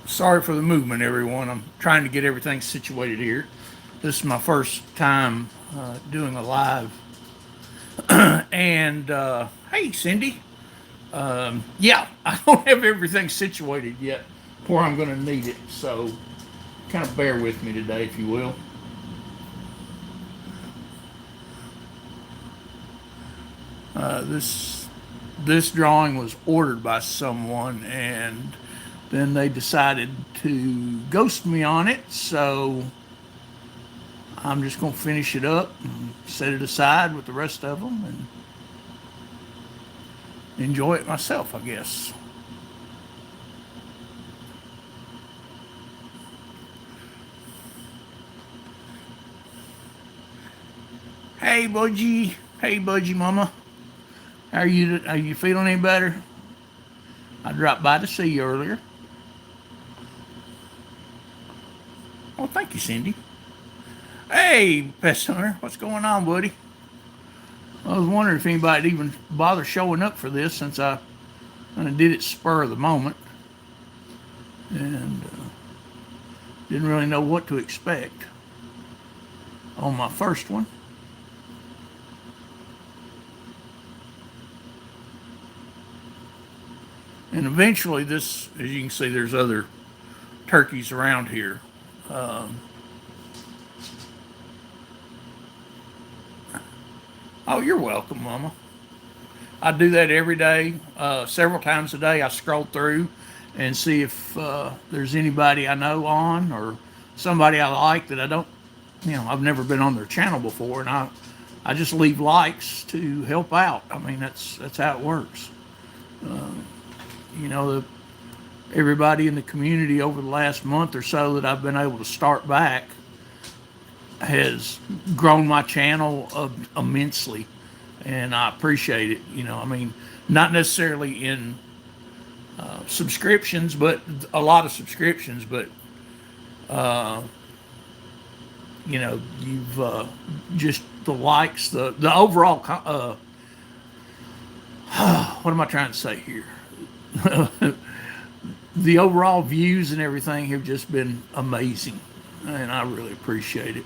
Sorry for the movement, everyone. I'm trying to get everything situated here. This is my first time doing a live. And hey, Cindy. Yeah, I don't have everything situated yet where I'm going to need it. So kind of bear with me today, if you will. This drawing was ordered by someone, and then they decided to ghost me on it. So I'm just going to finish it up and set it aside with the rest of them and enjoy it myself, I guess. Hey, Budgie. Hey, Budgie Mama. How are you? Are you feeling any better? I dropped by to see you earlier. Oh, thank you, Cindy. Hey, Pest Hunter. What's going on, buddy? I was wondering if anybody'd even bother showing up for this since I kind of did it spur of the moment and didn't really know what to expect on my first one. And eventually, this, as you can see, there's other turkeys around here. Um, oh, you're welcome, Mama. I do that every day, several times a day. I scroll through and see if there's anybody I know on or somebody I like that I don't, I've never been on their channel before, and I just leave likes to help out. I mean, that's how it works. You know, everybody in the community over the last month or so that I've been able to start back has grown my channel immensely, and I appreciate it. I mean, not necessarily in subscriptions, but a lot of subscriptions. But you've just the likes, the overall. What am I trying to say here? The overall views and everything have just been amazing, and I really appreciate it.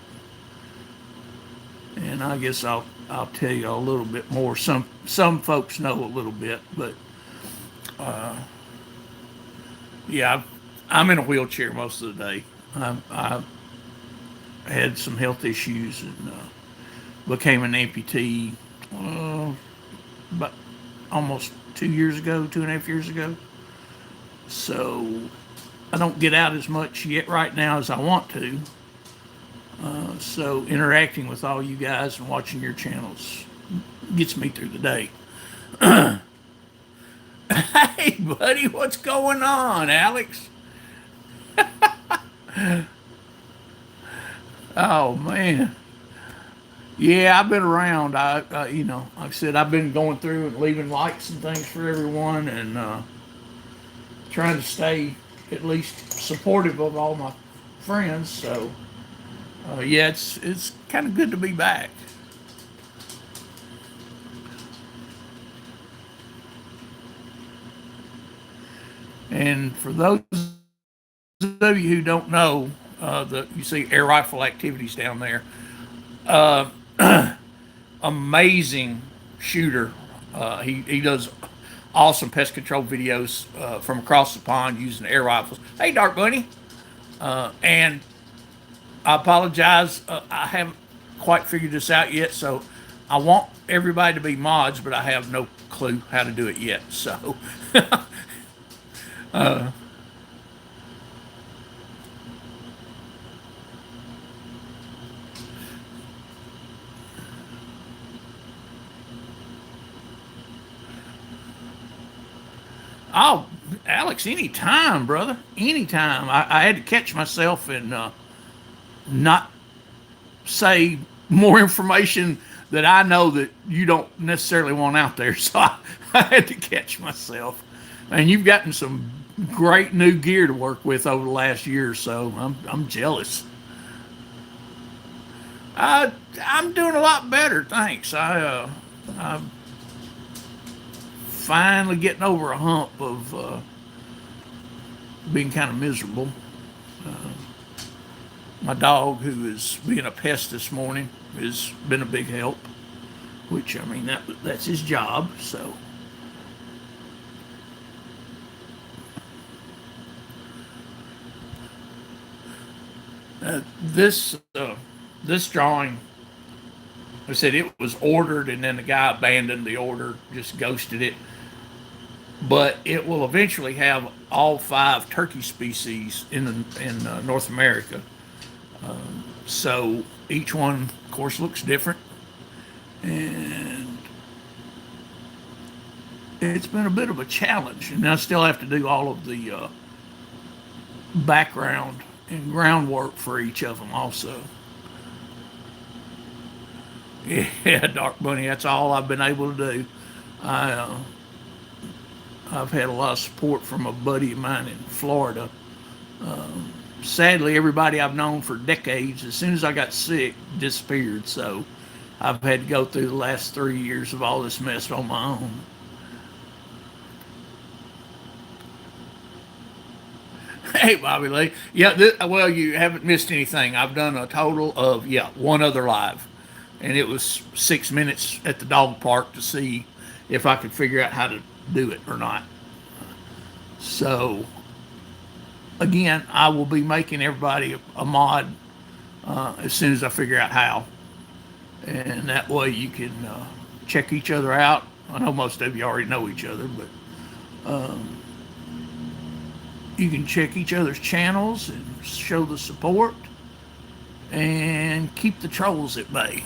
And I guess I'll tell you a little bit more. Some folks know a little bit, but yeah, I'm in a wheelchair most of the day. I had some health issues and became an amputee about almost 2 years ago, 2.5 years ago. So I don't get out as much yet right now as I want to. So interacting with all you guys and watching your channels gets me through the day. Hey, buddy, what's going on, Alex? Oh man, yeah, I've been around. Like I said, I've been going through and leaving likes and things for everyone, and trying to stay at least supportive of all my friends. So yeah, it's kind of good to be back. And for those of you who don't know, you see air rifle activities down there. Amazing shooter. He does awesome pest control videos from across the pond using air rifles. Hey, Dark Bunny. And I apologize. I haven't quite figured this out yet, so I want everybody to be mods, but I have no clue how to do it yet. So, oh, Alex, anytime, brother, anytime. I had to catch myself and not say more information that I know that you don't necessarily want out there. So I had to catch myself. And you've gotten some great new gear to work with over the last year or so. I'm jealous. I I'm doing a lot better, thanks. I'm finally getting over a hump of being kind of miserable. My dog, who is being a pest this morning, has been a big help. Which I mean, that's his job. So this drawing, I said it was ordered, and then the guy abandoned the order, just ghosted it. But it will eventually have all five turkey species in North America. So each one, of course, looks different, and it's been a bit of a challenge. And I still have to do all of the background and groundwork for each of them, also. Yeah, Dark Bunny. That's all I've been able to do. I I've had a lot of support from a buddy of mine in Florida. Sadly, everybody I've known for decades, as soon as I got sick, disappeared. So I've had to go through the last 3 years of all this mess on my own. Hey, Bobby Lee. Yeah, well, you haven't missed anything. I've done a total of, yeah, one other live. And it was 6 minutes at the dog park to see if I could figure out how to do it or not. So, again, I will be making everybody a mod as soon as I figure out how. And that way you can check each other out. I know most of you already know each other, but you can check each other's channels and show the support and keep the trolls at bay.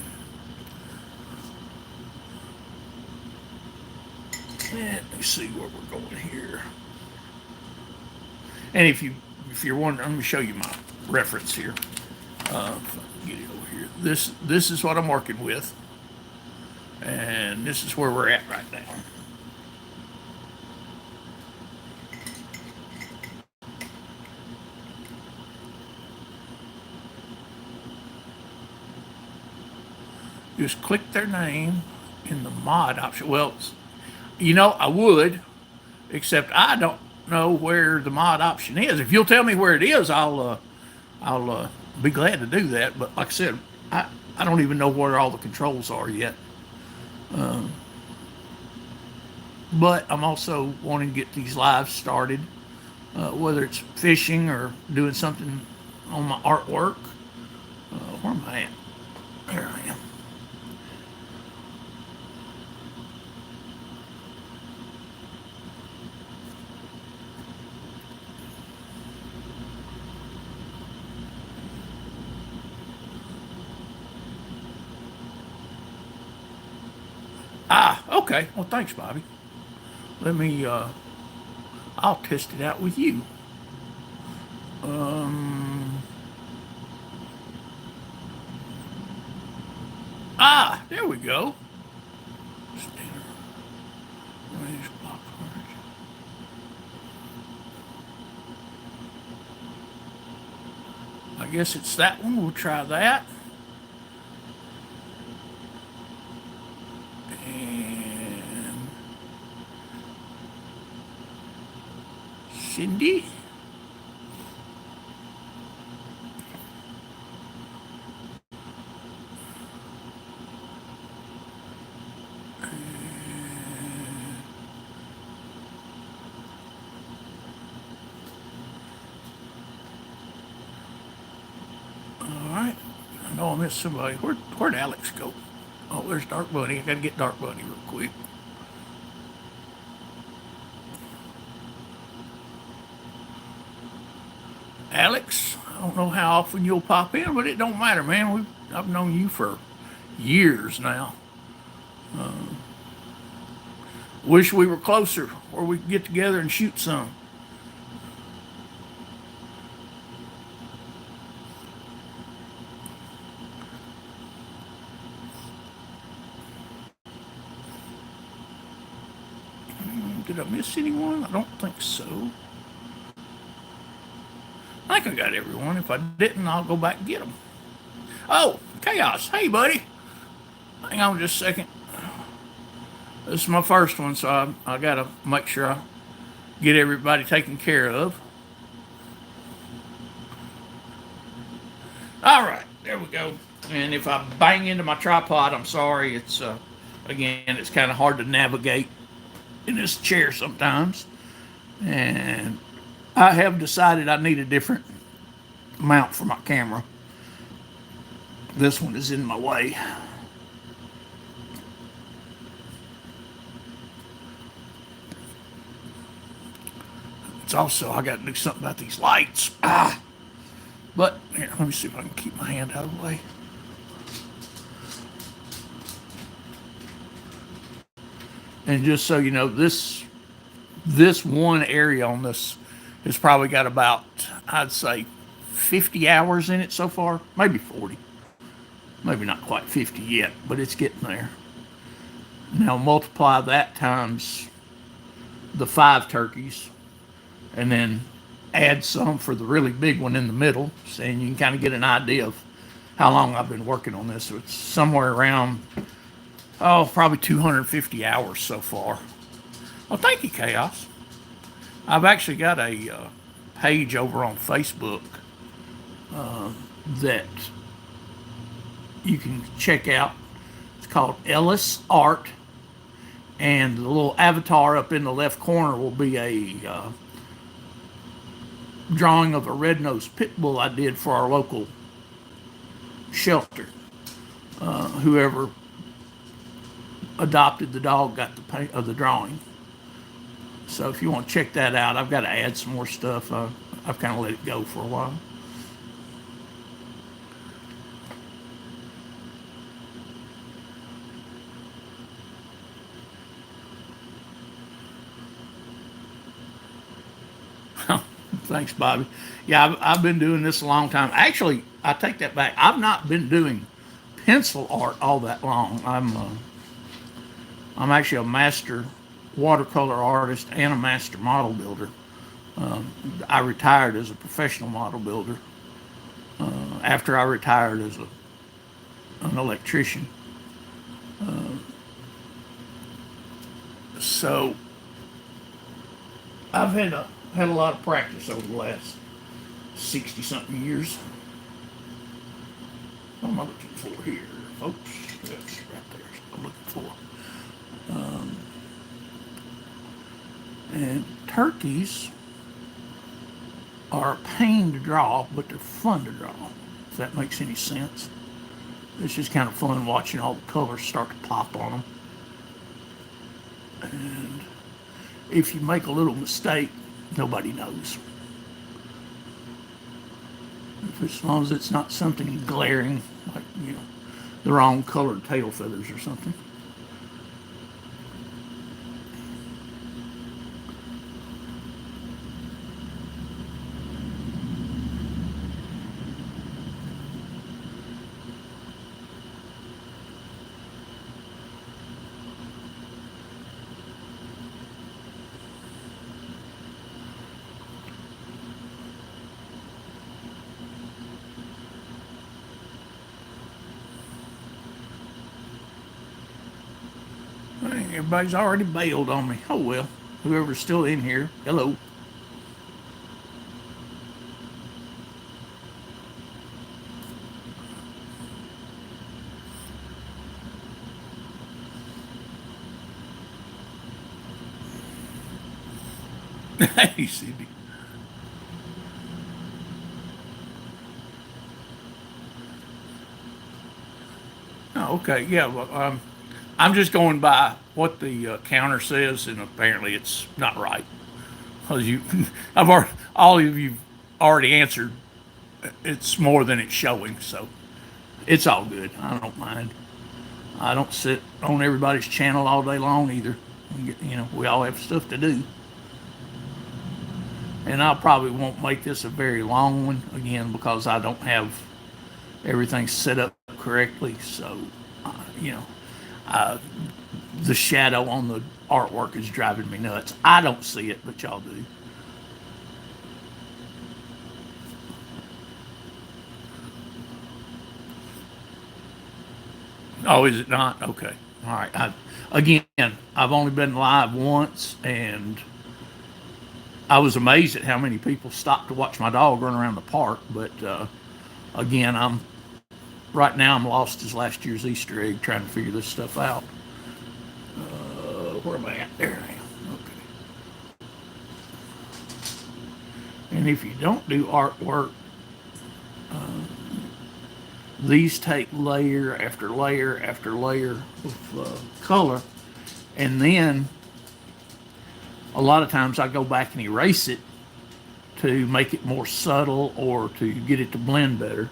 Let me see where we're going here. And if you're wondering, let me show you my reference here. If I can get it over here. This is what I'm working with, and this is where we're at right now. Just click their name in the mod option. Well, I would, except I don't know where the mod option is. If you'll tell me where it is, I'll be glad to do that. But like I said, I don't even know where all the controls are yet. But I'm also wanting to get these lives started, whether it's fishing or doing something on my artwork. Where am I at? There I am. Ah, okay. Well, thanks, Bobby. Let me, I'll test it out with you. Um, there we go. I guess it's that one. We'll try that. And Cindy. All right. I know I missed somebody. Where'd Alex go? Oh, there's Dark Bunny. I gotta get Dark Bunny real quick. Alex, I don't know how often you'll pop in, but it don't matter, man. I've known you for years now. Wish we were closer, where we could get together and shoot some. Did I miss anyone? I don't think so. I think I got everyone. If I didn't, I'll go back and get them. Oh, Chaos. Hey, buddy. Hang on just a second. This is my first one, so I got to make sure I get everybody taken care of. All right, there we go. And if I bang into my tripod, I'm sorry. It's again, it's kind of hard to navigate in this chair sometimes. And I have decided I need a different mount for my camera. This one is in my way. It's also, I got to do something about these lights. But here, let me see if I can keep my hand out of the way. And just so you know, this one area on this has probably got about, I'd say, 50 hours in it so far, maybe 40, maybe not quite 50 yet, but it's getting there. Now multiply that times the 5 turkeys, and then add some for the really big one in the middle, so you can kind of get an idea of how long I've been working on this. So it's somewhere around, probably 250 hours so far. Well, thank you, Chaos. I've actually got a page over on Facebook that you can check out. It's called Ellis Art, and the little avatar up in the left corner will be a drawing of a red-nosed pit bull I did for our local shelter. Whoever adopted the dog got the paint of the drawing. So if you want to check that out, I've got to add some more stuff. I've kind of let it go for a while. Thanks, Bobby. Yeah, I've been doing this a long time. Actually, I take that back. I've not been doing pencil art all that long. I'm actually a master watercolor artist and a master model builder. I retired as a professional model builder after I retired as an electrician. So I've had a lot of practice over the last 60 something years. What am I looking for here, folks? That's right there. What I'm looking for. And turkeys are a pain to draw, but they're fun to draw, if that makes any sense. It's just kind of fun watching all the colors start to pop on them. And if you make a little mistake, nobody knows. As long as it's not something glaring, like, the wrong colored tail feathers or something. Everybody's already bailed on me. Oh well, whoever's still in here, hello. Hey, Cindy. Oh, okay, yeah. Well, I'm just going by what the counter says, and apparently it's not right. Because I've already, all of you already answered. It's more than it's showing, so it's all good. I don't mind. I don't sit on everybody's channel all day long either. We all have stuff to do. And I probably won't make this a very long one again because I don't have everything set up correctly. So, you know, uh, the shadow on the artwork is driving me nuts. I don't see it, but y'all do. Oh, is it not? Okay. All right. Again, I've only been live once, and I was amazed at how many people stopped to watch my dog run around the park. But Again, right now I'm lost as last year's Easter egg trying to figure this stuff out. Where am I at? There I am. Okay. And if you don't do artwork, these take layer after layer after layer of color, and then a lot of times I go back and erase it to make it more subtle or to get it to blend better.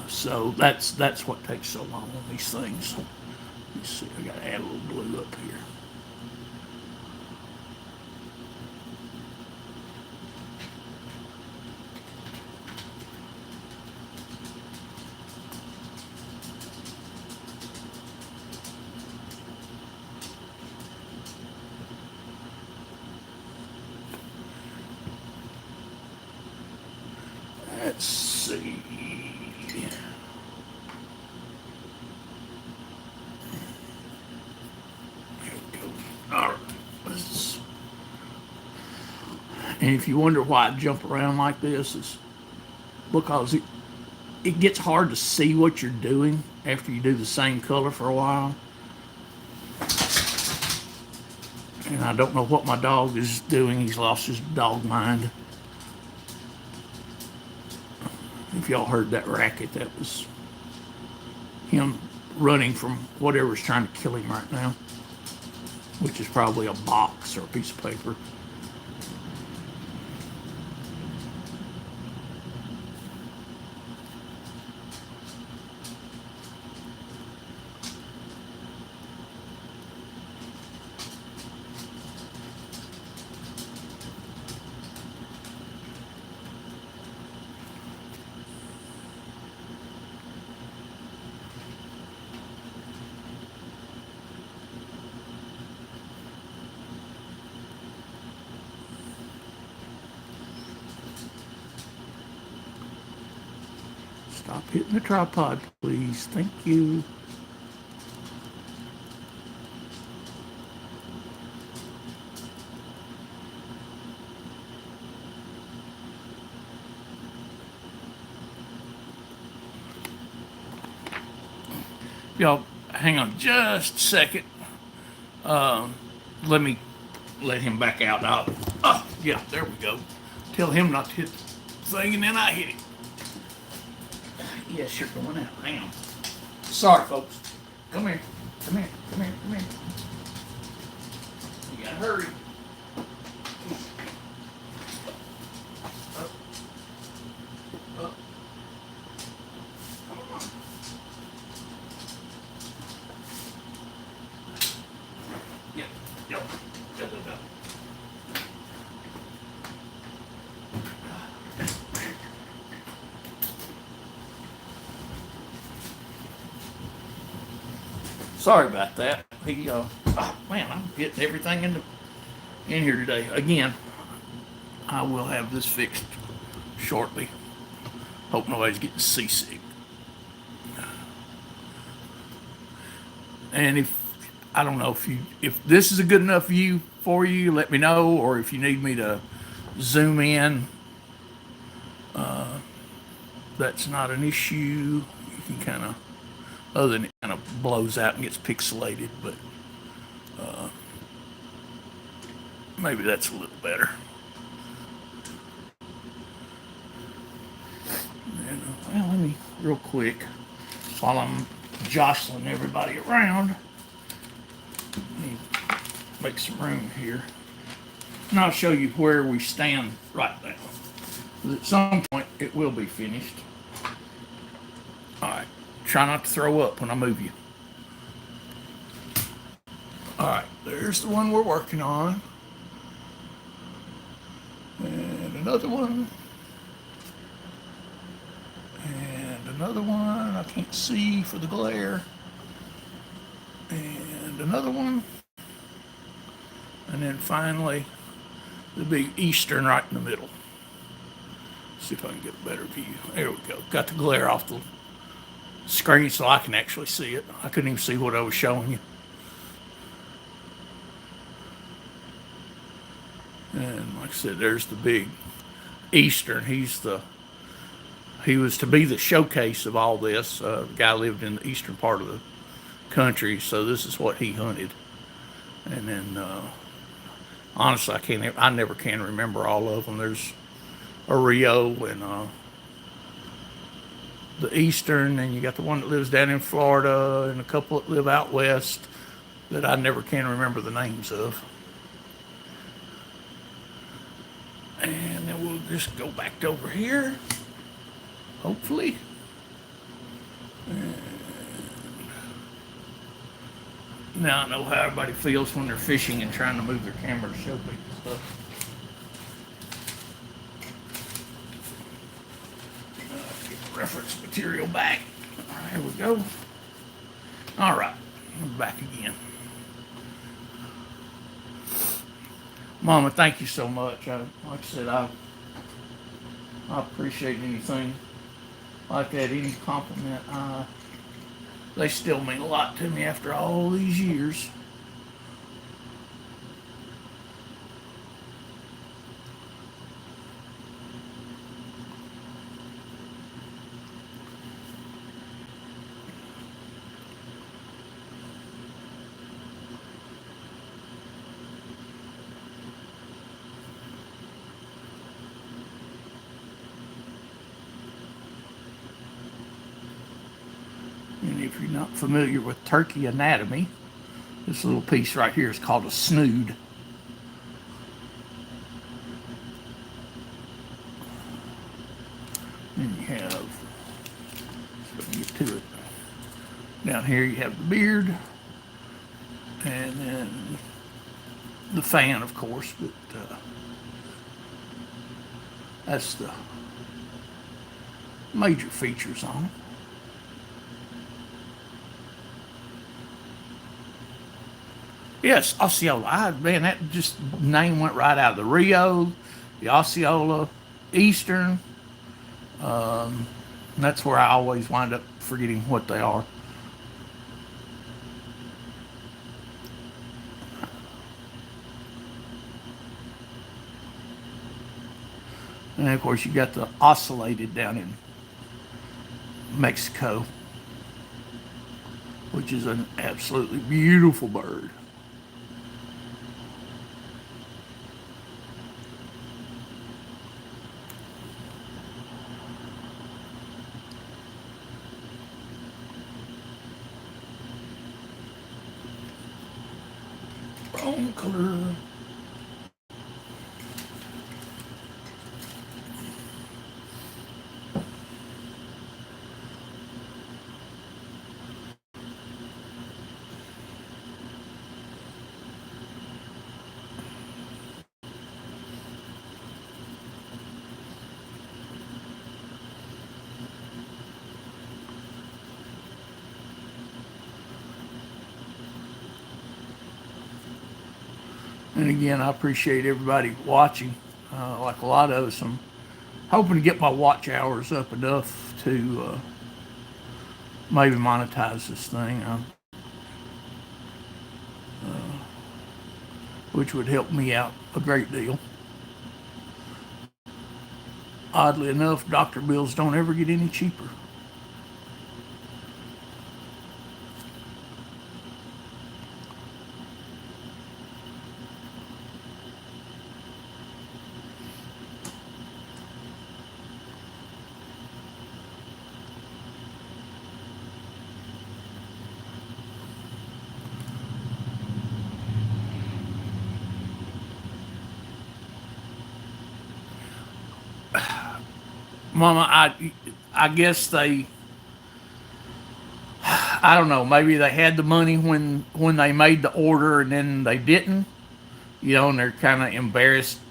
So that's what takes so long on these things. Let's see, I got to add a little blue up here. Let's see. There we go. All right. And if you wonder why I jump around like this, it's because it gets hard to see what you're doing after you do the same color for a while. And I don't know what my dog is doing. He's lost his dog mind. If y'all heard that racket, that was him running from whatever's trying to kill him right now, which is probably a box or a piece of paper. Stop hitting the tripod, please. Thank you. Y'all, hang on just a second. Let me let him back out. Oh, yeah, there we go. Tell him not to hit the thing, and then I hit it. Yes, you're going out. Hang on. Sorry, folks. Come here. Come here. Come here. Come here. You gotta hurry. Up. Up. Come on. Yep. Yep. Yep. Yep. Sorry about that. Oh man, I'm getting everything in here today. Again, I will have this fixed shortly. Hope nobody's getting seasick. And I don't know if this is a good enough view for you, let me know, or if you need me to zoom in, that's not an issue. You can kind of, other than it kind of blows out and gets pixelated, but maybe that's a little better. And, well, let me real quick while I'm jostling everybody around. Let me make some room here, and I'll show you where we stand right now. At some point, it will be finished. All right. Try not to throw up when I move you. All right, there's the one we're working on. And another one. And another one I can't see for the glare. And another one. And then finally, the big eastern right in the middle. See if I can get a better view. There we go. Got the glare off the screen so I can actually see it. I couldn't even see what I was showing you. And like I said, there's the big eastern. He's the he was to be the showcase of all this. The guy lived in the eastern part of the country, so this is what he hunted. And then, honestly, I never can remember all of them. There's a Rio and the eastern, and you got the one that lives down in Florida, and a couple that live out west that I never can remember the names of. And then we'll just go back over here, hopefully. Now I know how everybody feels when they're fishing and trying to move their camera to show people stuff. Get the reference material back. There we go. All right, we're back again. Mama, thank you so much. Like I said, I appreciate anything like that, any compliment. They still mean a lot to me after all these years. And if you're not familiar with turkey anatomy, this little piece right here is called a snood. And you have, so get to it. Down here you have the beard, and then the fan, of course, but that's the major features on it. Yes, Osceola. Man, that just name went right out of the Rio, the Osceola, Eastern. That's where I always wind up forgetting what they are. And of course, you got the ocellated down in Mexico, which is an absolutely beautiful bird. Wrong color. And again, I appreciate everybody watching. Like a lot of us, I'm hoping to get my watch hours up enough to maybe monetize this thing, which would help me out a great deal. Oddly enough, doctor bills don't ever get any cheaper. Mama, I guess I don't know, maybe they had the money when they made the order and then they didn't, and they're kind of embarrassed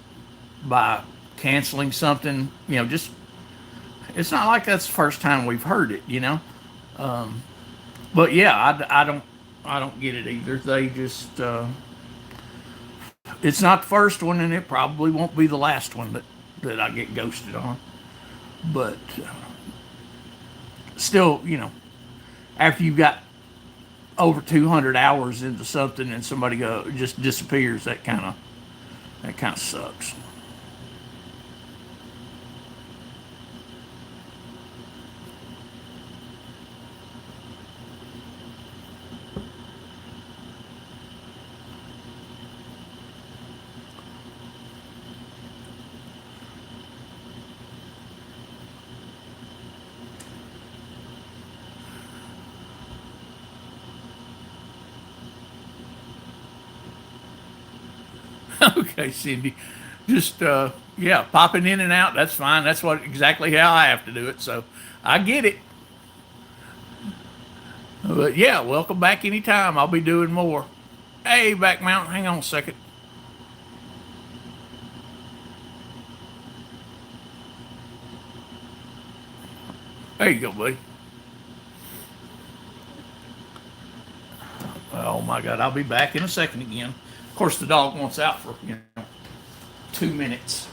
by canceling something, just it's not like that's the first time we've heard it. But yeah, I don't get it either. They just it's not the first one, and it probably won't be the last one that I get ghosted on. But still, after you've got over 200 hours into something and somebody just disappears, that kind of sucks. Okay, Cindy. Just yeah, popping in and out. That's fine. That's what exactly how I have to do it. So I get it. But yeah, welcome back anytime. I'll be doing more. Hey, back mountain. Hang on a second. There you go, buddy. Oh my God, I'll be back in a second again. Of course, the dog wants out for 2 minutes.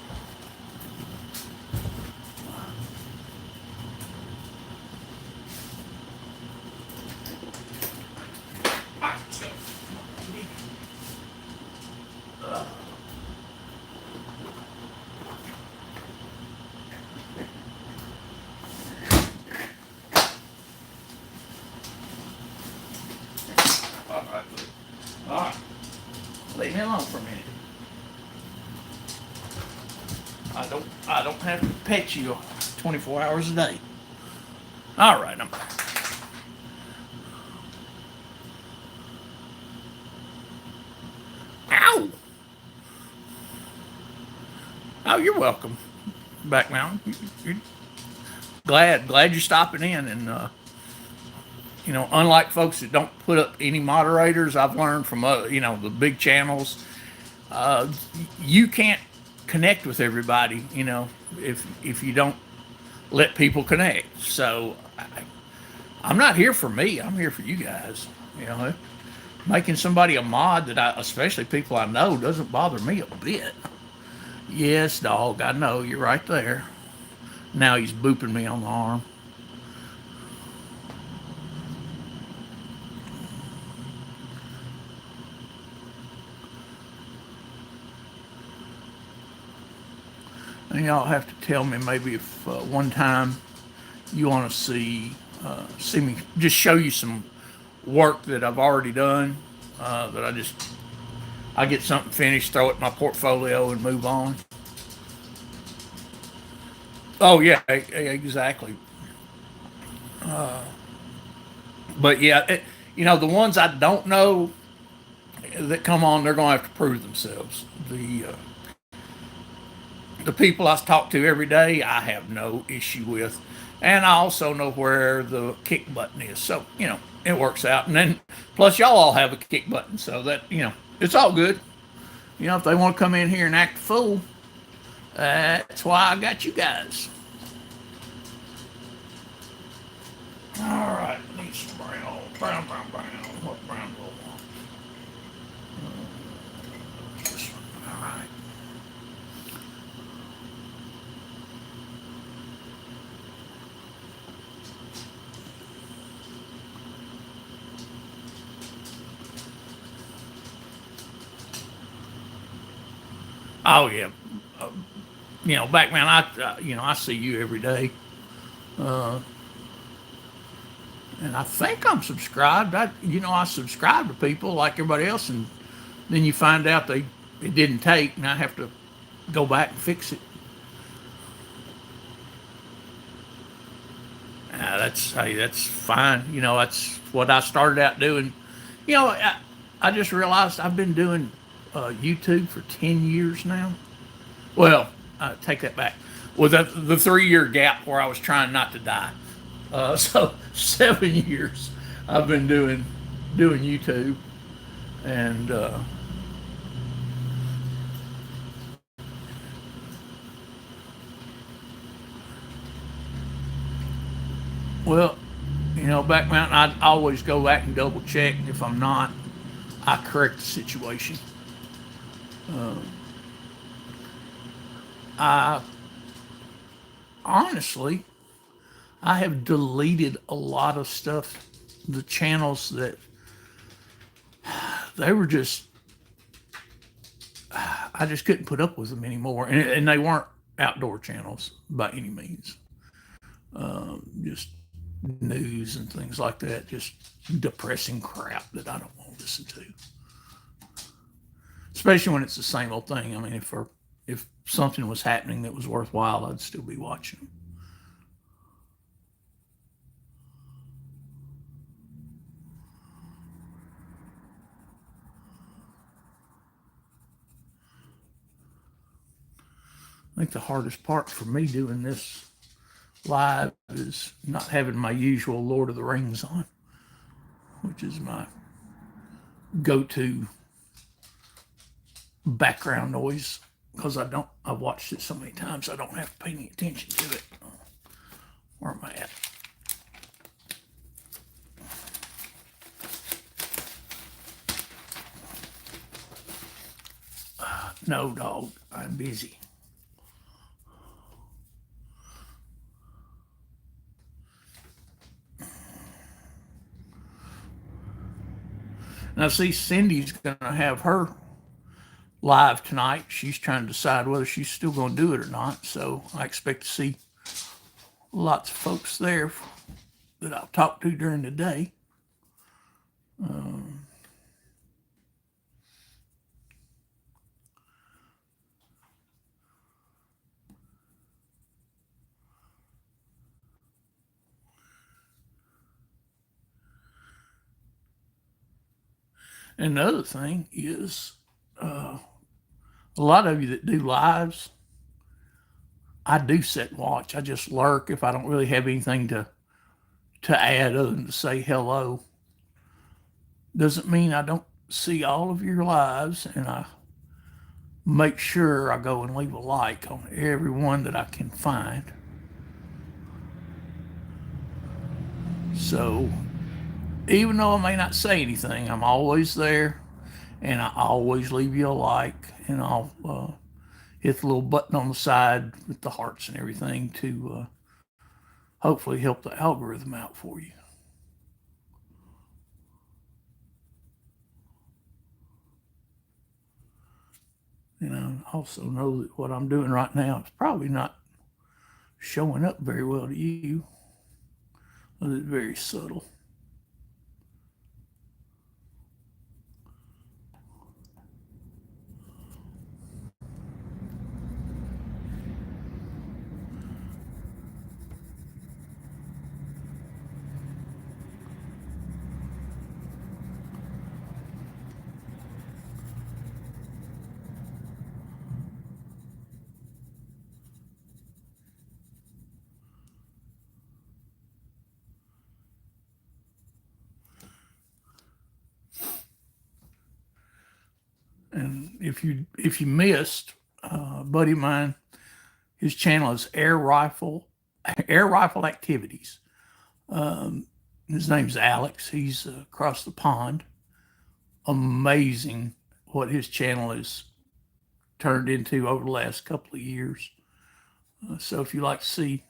All right, buddy. All right, leave me alone for a minute. I don't have to pet you 24 hours a day. All right, I'm back. Ow! Oh, you're welcome. Back mountain. You're glad you're stopping in, and unlike folks that don't put up any moderators, I've learned from the big channels, uh, you can't connect with everybody. If you don't let people connect. So I'm not here for me. I'm here for you guys. You know, making somebody a mod especially people I know, doesn't bother me a bit. Yes, dog. I know you're right there. Now he's booping me on the arm. And y'all have to tell me maybe if one time you want to see me just show you some work that I've already done. That I get something finished, throw it in my portfolio, and move on. Oh yeah, exactly. But yeah, the ones I don't know that come on, they're gonna have to prove themselves. The people I talk to every day, I have no issue with, and I also know where the kick button is, so it works out. And then plus y'all all have a kick button, so that it's all good. If they want to come in here and act a fool, that's why I got you guys. All right, need some brown. What brown do I want? This one. All right. Oh yeah, back man, I see you every day, and I think I'm subscribed. I subscribe to people like everybody else, and then you find out it didn't take, and I have to go back and fix it. That's fine. That's what I started out doing. I just realized I've been doing YouTube for 10 years now. Well, take that back. With the 3 year gap where I was trying not to die. So 7 years I've been doing YouTube, and well, back mountain, I always go back and double check. If I'm not, I correct the situation. I honestly, I have deleted a lot of stuff. The channels that they were just, I just couldn't put up with them anymore, and they weren't outdoor channels by any means. Just news and things like that, just depressing crap that I don't want to listen to. Especially when it's the same old thing. I mean, if something was happening that was worthwhile, I'd still be watching. think the hardest part for me doing this live is not having my usual Lord of the Rings on, which is my go-to background noise because I've watched it so many times I don't have to pay any attention to it. Where am I at? No, dog, I'm busy. Now, see, Cindy's going to have her live tonight. She's trying to decide whether she's still going to do it or not. So I expect to see lots of folks there that I'll talk to during the day. And the other thing is, a lot of you that do lives, I do sit and watch. I just lurk if I don't really have anything to add other than to say hello. Doesn't mean I don't see all of your lives, and I make sure I go and leave a like on every one that I can find. So even though I may not say anything, I'm always there, and I always leave you a like, and I'll hit the little button on the side with the hearts and everything to hopefully help the algorithm out for you. And I also know that what I'm doing right now is probably not showing up very well to you, but it's very subtle. And if you missed, a buddy of mine, his channel is Air Rifle Activities. His name's Alex. He's across the pond. Amazing what his channel has turned into over the last couple of years. So if you like to see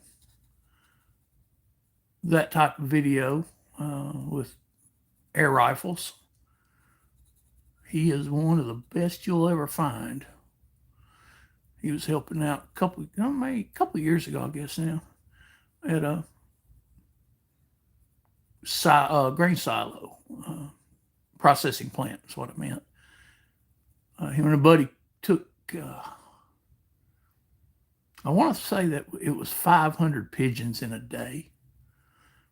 that type of video with air rifles, he is one of the best you'll ever find. He was helping out maybe a couple of years ago, I guess now, at a grain silo processing plant. Is what I meant. Him and a buddy took. I want to say that it was 500 pigeons in a day,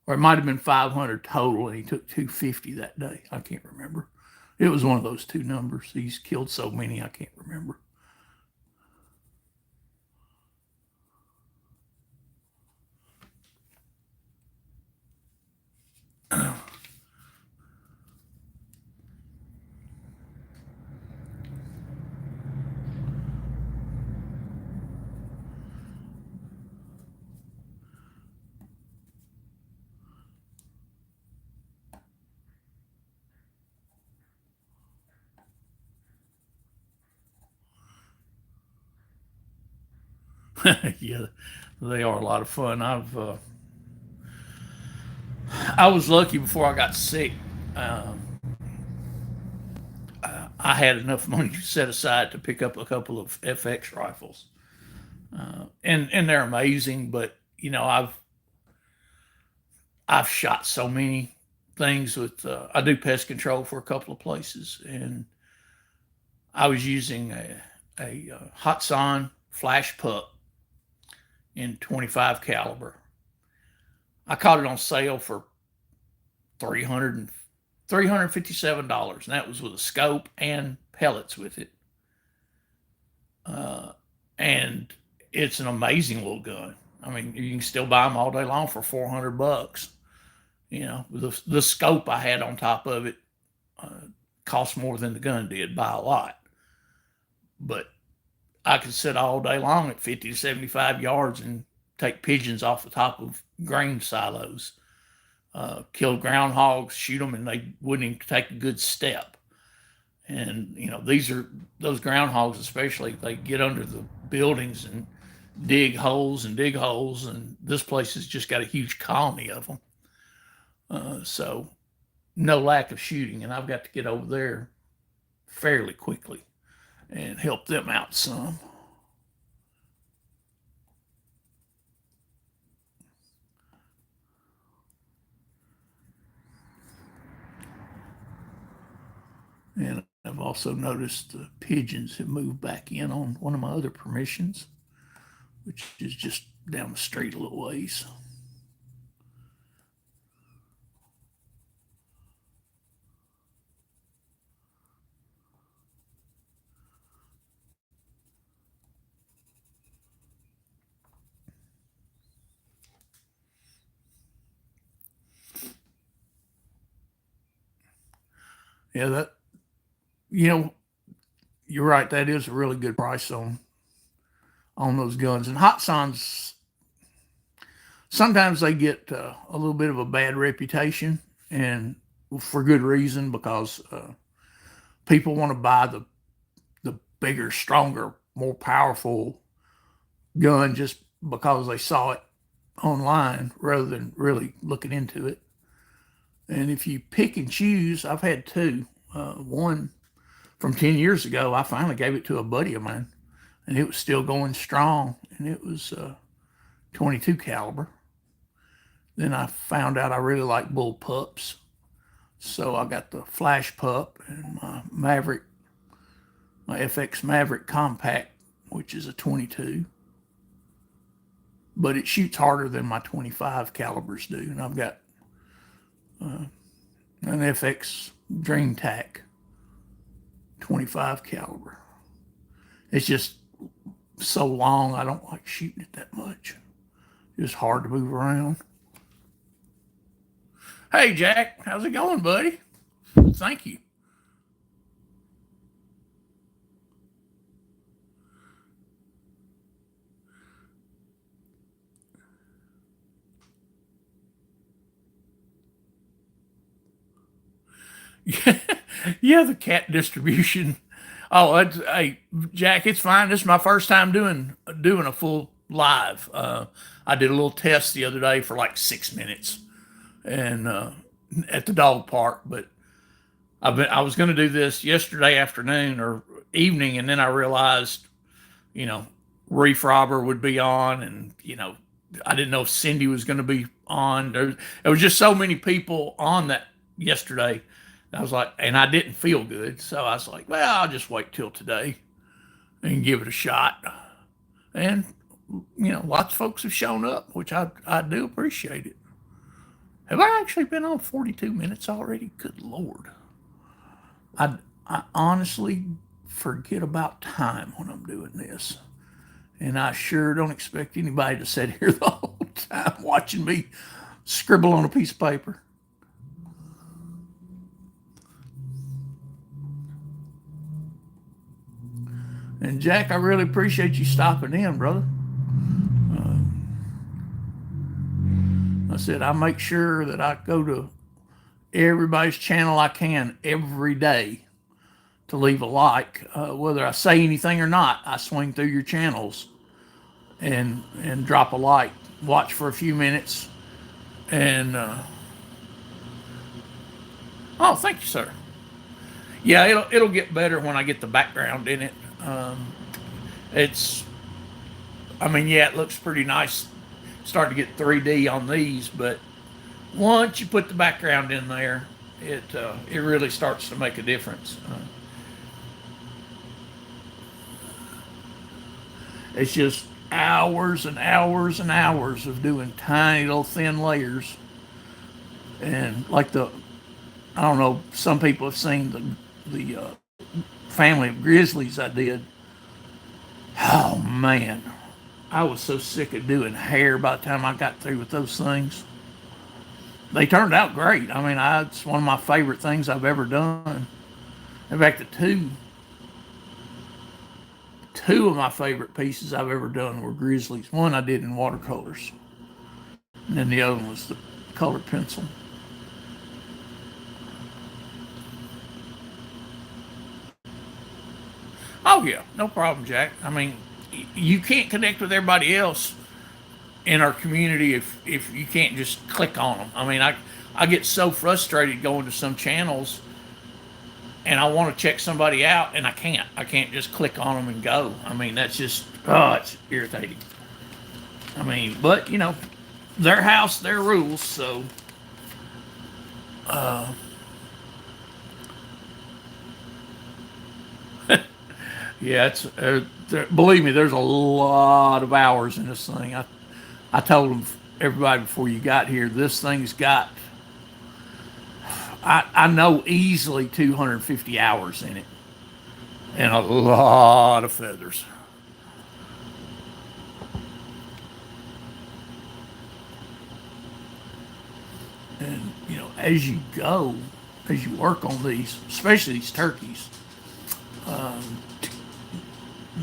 or it might have been 500 total, and he took 250 that day. I can't remember. It was one of those two numbers. He's killed so many, I can't remember. Yeah, they are a lot of fun. I was lucky before I got sick. I had enough money set aside to pick up a couple of FX rifles, and they're amazing. But I've shot so many things with. I do pest control for a couple of places, and I was using a Hatsan Flash Pup in 25 caliber. I caught it on sale for $357, and that was with a scope and pellets with it. And it's an amazing little gun. I mean, you can still buy them all day long for $400. You know, the scope I had on top of it cost more than the gun did by a lot. But I could sit all day long at 50 to 75 yards and take pigeons off the top of grain silos, kill groundhogs, shoot them, and they wouldn't even take a good step. And you know, these are those groundhogs, especially, they get under the buildings and dig holes and dig holes. And this place has just got a huge colony of them. So no lack of shooting, and I've got to get over there fairly quickly and help them out some. And I've also noticed the pigeons have moved back in on one of my other permissions, which is just down the street a little ways. Yeah, that, you know, you're right. That is a really good price on those guns. And Hot Signs, sometimes they get a little bit of a bad reputation, and for good reason, because people want to buy the bigger, stronger, more powerful gun just because they saw it online rather than really looking into it. And if you pick and choose, I've had two. One from 10 years ago, I finally gave it to a buddy of mine, and it was still going strong, and it was 22 caliber. Then I found out I really like bull pups, so I got the Flash Pup and my Maverick, my FX Maverick Compact, which is a 22, but it shoots harder than my 25 calibers do. And I've got an FX Dream Tac 25 caliber. It's just so long, I don't like shooting it that much. It's hard to move around. Hey, Jack, how's it going, buddy? Thank you. Yeah, yeah, the cat distribution. Oh, hey, Jack, it's fine. This is my first time doing a full live. I did a little test the other day for like 6 minutes, and at the dog park. But I was going to do this yesterday afternoon or evening, and then I realized, you know, Reef Robber would be on, and you know, I didn't know if Cindy was going to be on. There was just so many people on that yesterday. I was like, and I didn't feel good, so I was like, well, I'll just wait till today and give it a shot. And you know, lots of folks have shown up, which I do appreciate it. Have I actually been on 42 minutes already? Good Lord. I honestly forget about time when I'm doing this. And I sure don't expect anybody to sit here the whole time watching me scribble on a piece of paper. And Jack, I really appreciate you stopping in, brother. I said I make sure that I go to everybody's channel I can every day to leave a like, whether I say anything or not. I swing through your channels and drop a like, watch for a few minutes, and oh, thank you, sir. Yeah, it'll get better when I get the background in it. It's, I mean, yeah, it looks pretty nice. Starting to get 3D on these, but once you put the background in there, it really starts to make a difference. It's just hours and hours and hours of doing tiny little thin layers, and like I don't know, some people have seen the family of grizzlies I did. Oh man, I was so sick of doing hair by the time I got through with those things. They turned out great. I mean, it's one of my favorite things I've ever done. In fact, the two of my favorite pieces I've ever done were grizzlies. One I did in watercolors, and then the other one was the colored pencil. Oh yeah, no problem, Jack. I mean, you can't connect with everybody else in our community if you can't just click on them. I mean, I get so frustrated going to some channels and I want to check somebody out and I can't. I can't just click on them and go. I mean, that's just it's irritating. I mean, but their house, their rules. So yeah, it's believe me, there's a lot of hours in this thing. I told them everybody before you got here, this thing's got I know easily 250 hours in it and a lot of feathers. And as you go, as you work on these, especially these turkeys,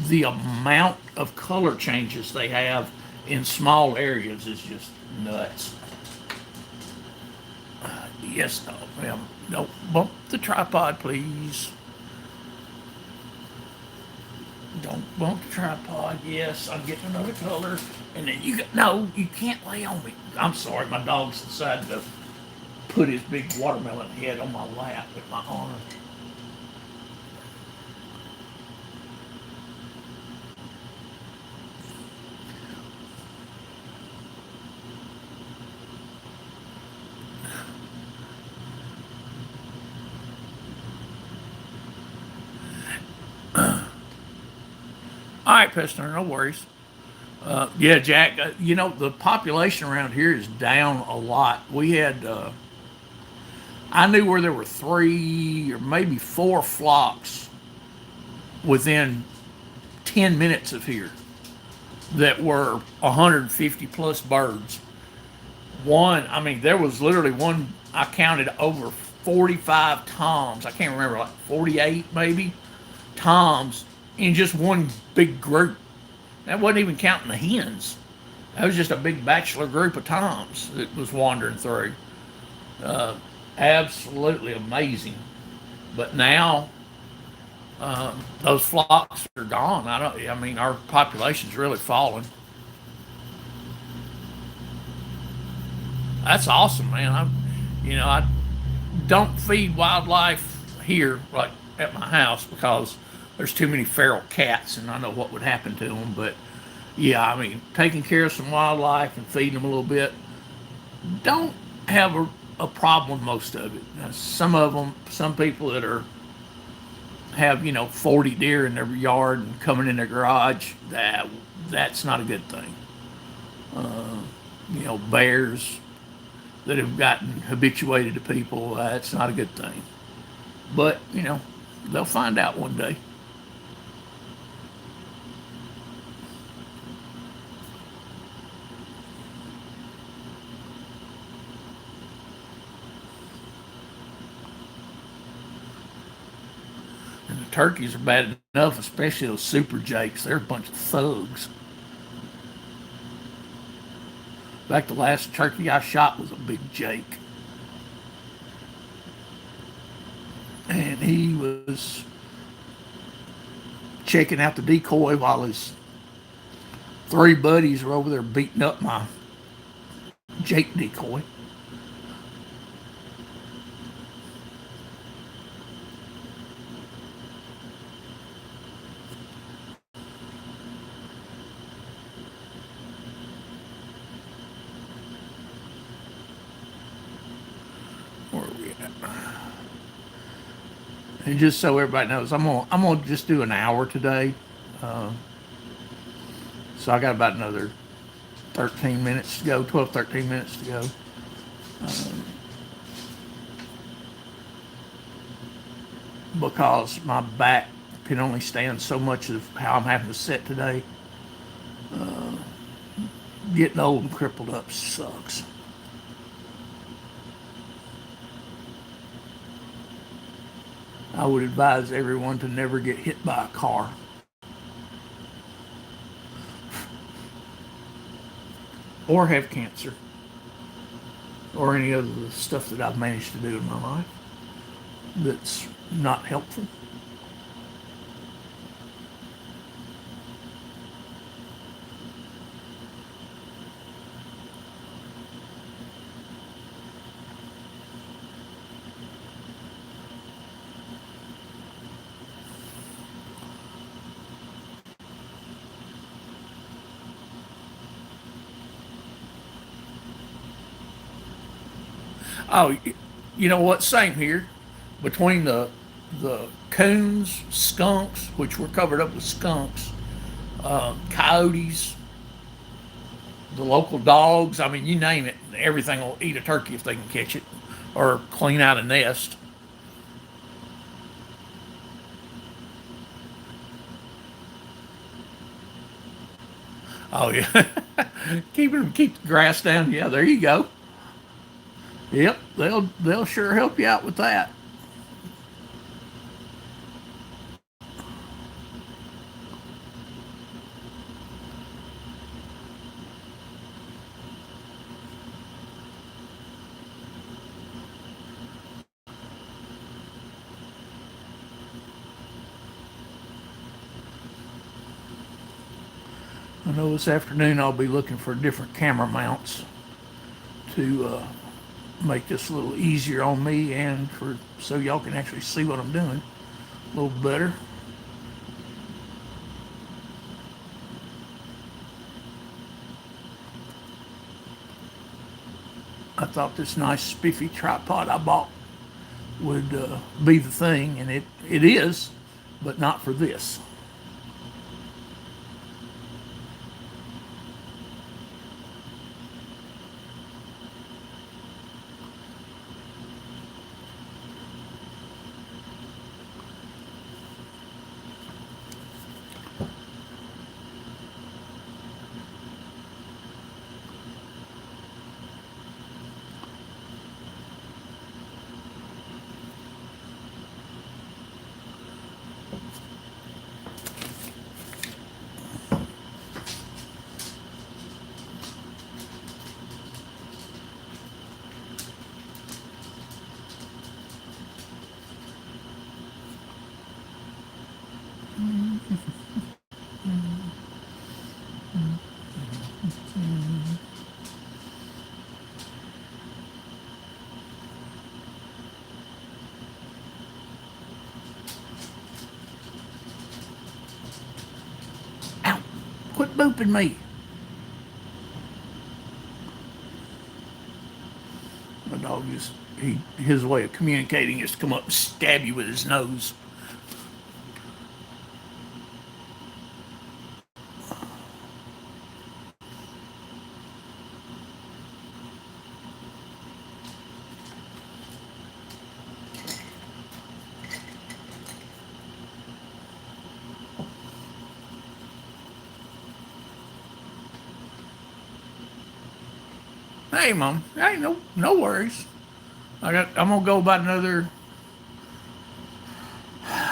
the amount of color changes they have in small areas is just nuts. Yes, no, ma'am. Don't bump the tripod, please. Don't bump the tripod. Yes, I'm getting another color. And then no, you can't lay on me. I'm sorry, my dog's decided to put his big watermelon head on my lap with my arm. All right, Pestner, no worries. Yeah, Jack, the population around here is down a lot. I knew where there were 3 or maybe 4 flocks within 10 minutes of here that were 150 plus birds. I mean, there was literally one, I counted over 45 toms. I can't remember, like 48 maybe toms in just one big group. That wasn't even counting the hens. That was just a big bachelor group of toms that was wandering through. Uh, Absolutely amazing. But now those flocks are gone. I don't. I mean, our population's really fallen. That's awesome, man. I don't feed wildlife here like at my house because there's too many feral cats, and I know what would happen to them. But yeah, I mean, taking care of some wildlife and feeding them a little bit, don't have a problem with most of it. Now, some of them, some people that have 40 deer in their yard and coming in their garage, that's not a good thing. Bears that have gotten habituated to people, that's not a good thing. But they'll find out one day. And the turkeys are bad enough, especially those super jakes. They're a bunch of thugs. In fact, the last turkey I shot was a big jake. And he was checking out the decoy while his 3 buddies were over there beating up my jake decoy. Where are we at? And just so everybody knows, I'm gonna just do an hour today. Uh, so I got about another 13 minutes to go, 12, 13 minutes to go. Because my back can only stand so much of how I'm having to sit today. Getting old and crippled up sucks. I would advise everyone to never get hit by a car or have cancer or any other stuff that I've managed to do in my life that's not helpful. Oh, you know what? Same here. Between the coons, skunks, which were covered up with skunks, coyotes, the local dogs. I mean, you name it. Everything will eat a turkey if they can catch it or clean out a nest. Oh yeah, keep the grass down. Yeah, there you go. Yep, they'll sure help you out with that. I know this afternoon I'll be looking for different camera mounts to make this a little easier on me and for so y'all can actually see what I'm doing a little better. I thought this nice spiffy tripod I bought would be the thing, and it is, but not for this. Ow! Quit booping me. My dog is his way of communicating is to come up and stab you with his nose. Hey, mom. Hey, no worries. I'm gonna go about another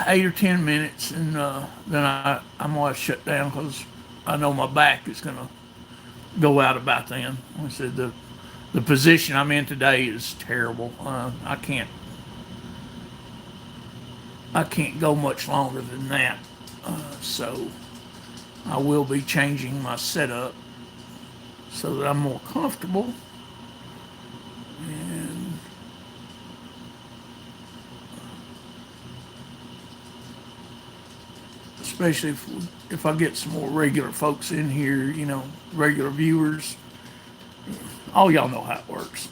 8 or 10 minutes, and then I'm gonna shut down because I know my back is gonna go out about then. Like I said the position I'm in today is terrible. I can't go much longer than that. So I will be changing my setup so that I'm more comfortable. And especially if I get some more regular folks in here, regular viewers, all y'all know how it works.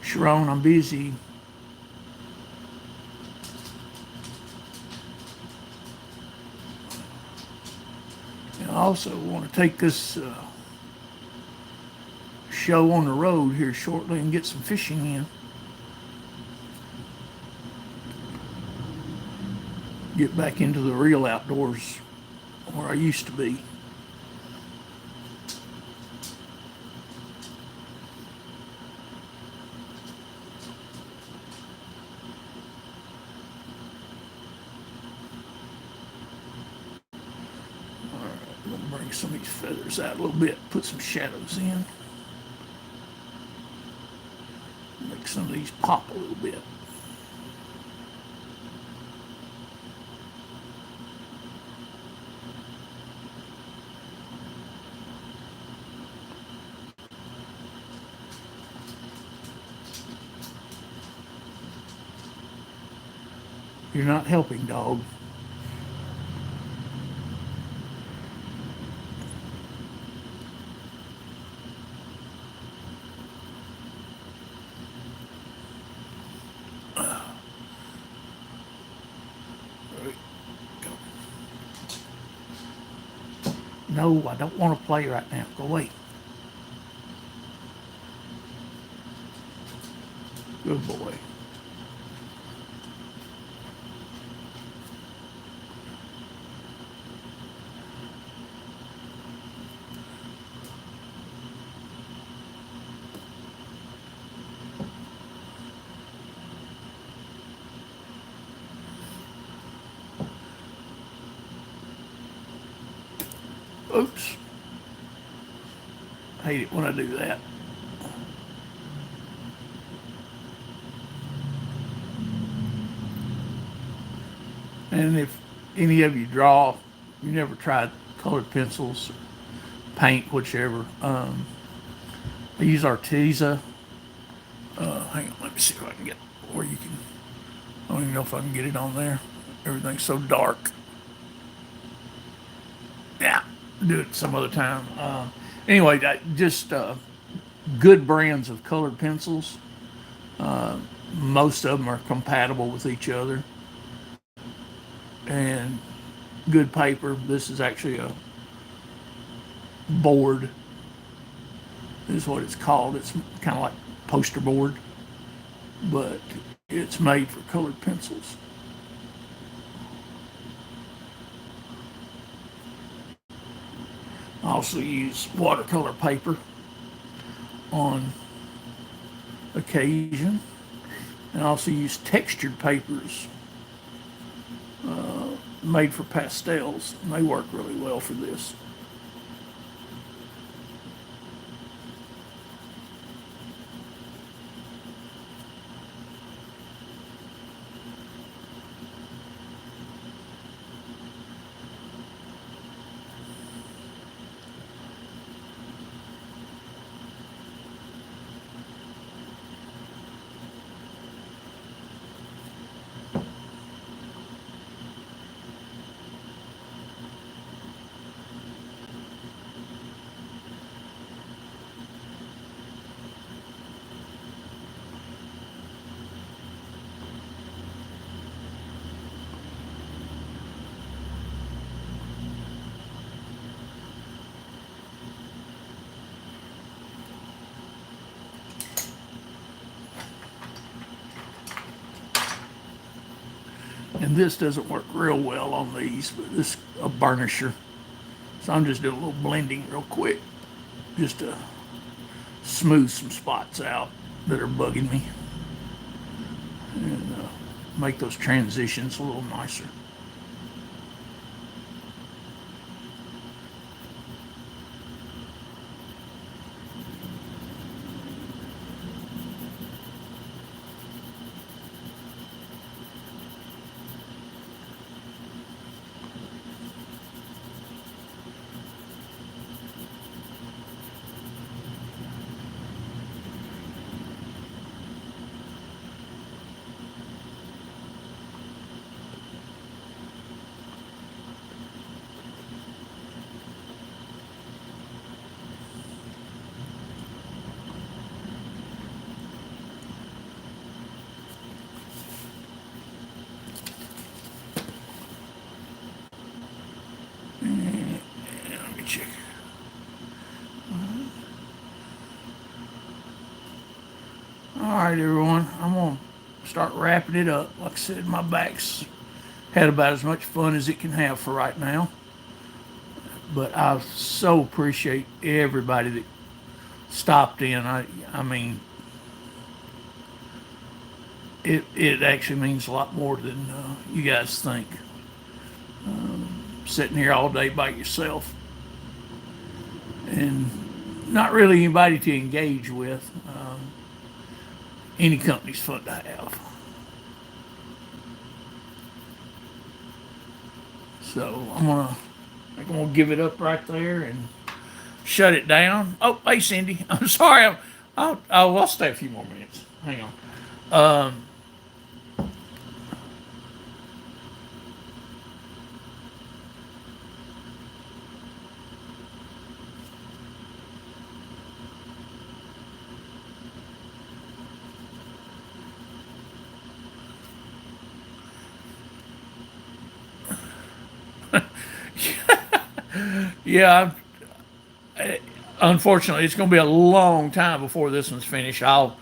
Sharon, I'm busy. And I also want to take this show on the road here shortly and get some fishing in. Get back into the real outdoors where I used to be. bring some of these feathers out a little bit, put some shadows in, make some of these pop a little bit. You're not helping, dog. There we go. No, I don't want to play right now. Go away. Good boy. Oops. I hate it when I do that. And if any of you draw, you never tried colored pencils, paint, whichever. I use Arteza. Hang on, let me see if I can get where you can. I don't even know if I can get it on there. Everything's so dark. Yeah, do it some other time. Anyway, just good brands of colored pencils. Most of them are compatible with each other. And good paper. This is actually a board, is what it's called. It's kind of like poster board, but it's made for colored pencils. I also use watercolor paper on occasion, and I also use textured papers made for pastels, and they work really well for this. And this doesn't work real well on these, but this is a burnisher. So I'm just doing a little blending real quick, just to smooth some spots out that are bugging me, and make those transitions a little nicer. Let me check. All right, everyone. I'm gonna start wrapping it up. Like I said, my back's had about as much fun as it can have for right now. But I so appreciate everybody that stopped in. I mean, it actually means a lot more than you guys think. Sitting here all day by yourself and not really anybody to engage with. Any company's fun to have. So I'm gonna give it up right there and shut it down. Oh, hey Cindy, I'm sorry. I'll stay a few more minutes. Hang on. Um, yeah, unfortunately, it's going to be a long time before this one's finished. I'll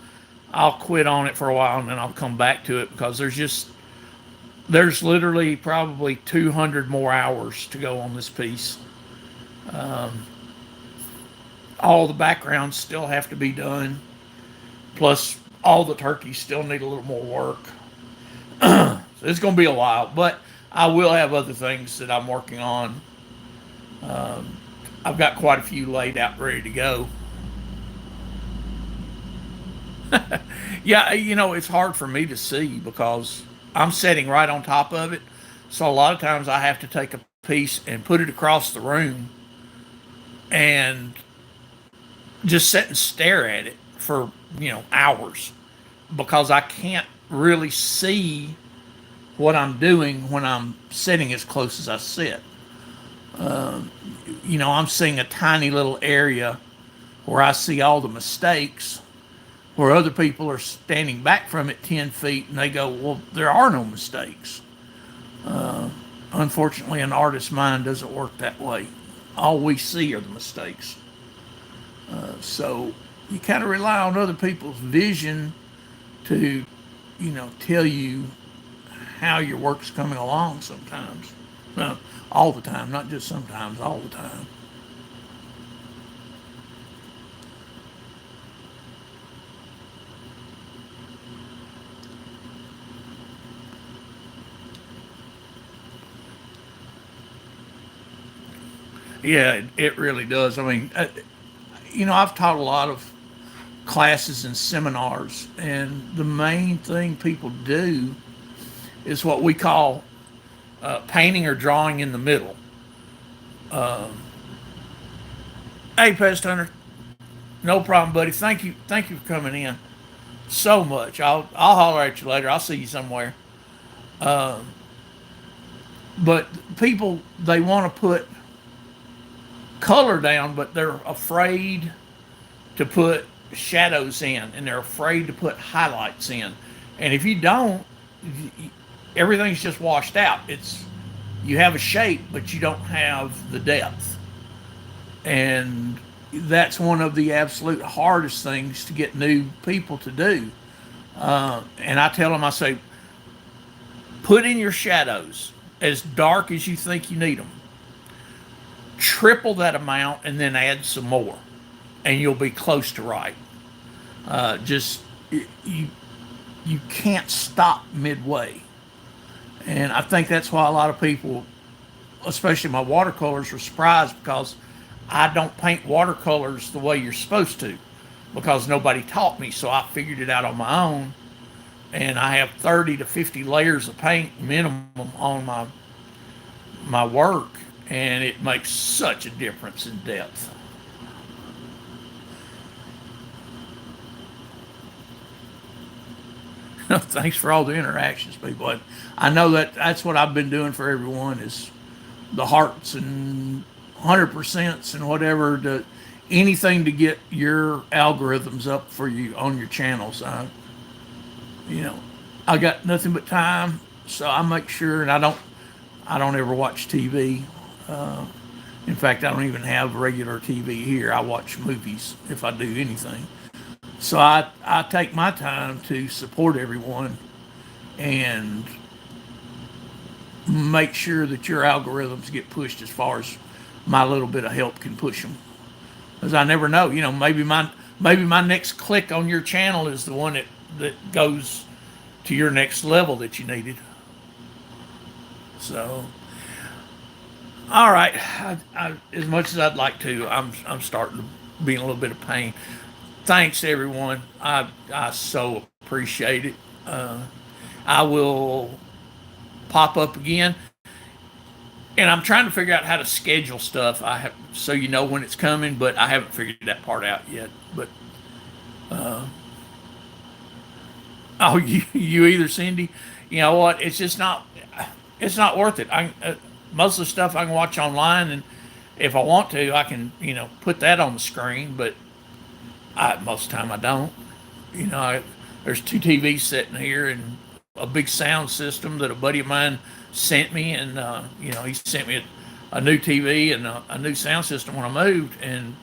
quit on it for a while and then I'll come back to it because there's literally probably 200 more hours to go on this piece. All the backgrounds still have to be done. Plus, all the turkeys still need a little more work. So it's going to be a while, but I will have other things that I'm working on. I've got quite a few laid out ready to go. Yeah, it's hard for me to see because I'm sitting right on top of it. So a lot of times I have to take a piece and put it across the room and just sit and stare at it for, hours because I can't really see what I'm doing when I'm sitting as close as I sit. I'm seeing a tiny little area where I see all the mistakes, where other people are standing back from it 10 feet and they go, well, there are no mistakes. Unfortunately, an artist's mind doesn't work that way. All we see are the mistakes. So you kind of rely on other people's vision to, tell you how your work's coming along sometimes. Well, all the time, not just sometimes, all the time. Yeah, it really does. I mean, I've taught a lot of classes and seminars, and the main thing people do is what we call painting or drawing in the middle. Hey, Pest Hunter, no problem, buddy. Thank you for coming in so much. I'll holler at you later. I'll see you somewhere. But people they want to put color down, but they're afraid to put shadows in, and they're afraid to put highlights in. And if you don't, everything's just washed out. It's you have a shape, but you don't have the depth, and that's one of the absolute hardest things to get new people to do. And I tell them, I say, put in your shadows as dark as you think you need them. Triple that amount, and then add some more, and you'll be close to right. Just you you can't stop midway, and I think that's why a lot of people, especially my watercolors, are surprised because I don't paint watercolors the way you're supposed to because nobody taught me. So I figured it out on my own, and I have 30 to 50 layers of paint minimum on my work, and it makes such a difference in depth. Thanks for all the interactions, people. I know that that's what I've been doing for everyone is the hearts and 100% and whatever to anything to get your algorithms up for you on your channels. You know, I got nothing but time, so I make sure, and I don't ever watch TV. Uh, in fact, I don't even have regular TV here. I watch movies if I do anything. So I take my time to support everyone and make sure that your algorithms get pushed as far as my little bit of help can push them. Because I never know, maybe my next click on your channel is the one that goes to your next level that you needed. So All right. As much as I'd like to, I'm starting to be in a little bit of pain. Thanks, everyone. I so appreciate it. Uh, I will pop up again, and I'm trying to figure out how to schedule stuff. I have so you know when it's coming, but I haven't figured that part out yet. But oh, you either, Cindy. You know what? It's just not. It's not worth it. Most of the stuff I can watch online, and if I want to, I can put that on the screen. But most of the time I don't. There's two TVs sitting here and a big sound system that a buddy of mine sent me, and he sent me a new TV and a new sound system when I moved, and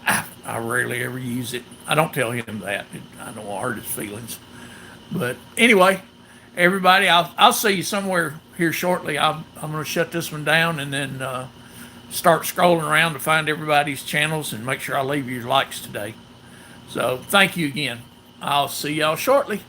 I rarely ever use it. I don't tell him that. I don't want to hurt his feelings. But anyway, everybody, I'll see you somewhere here shortly. I'm going to shut this one down and then start scrolling around to find everybody's channels and make sure I leave your likes today. So thank you again. I'll see y'all shortly.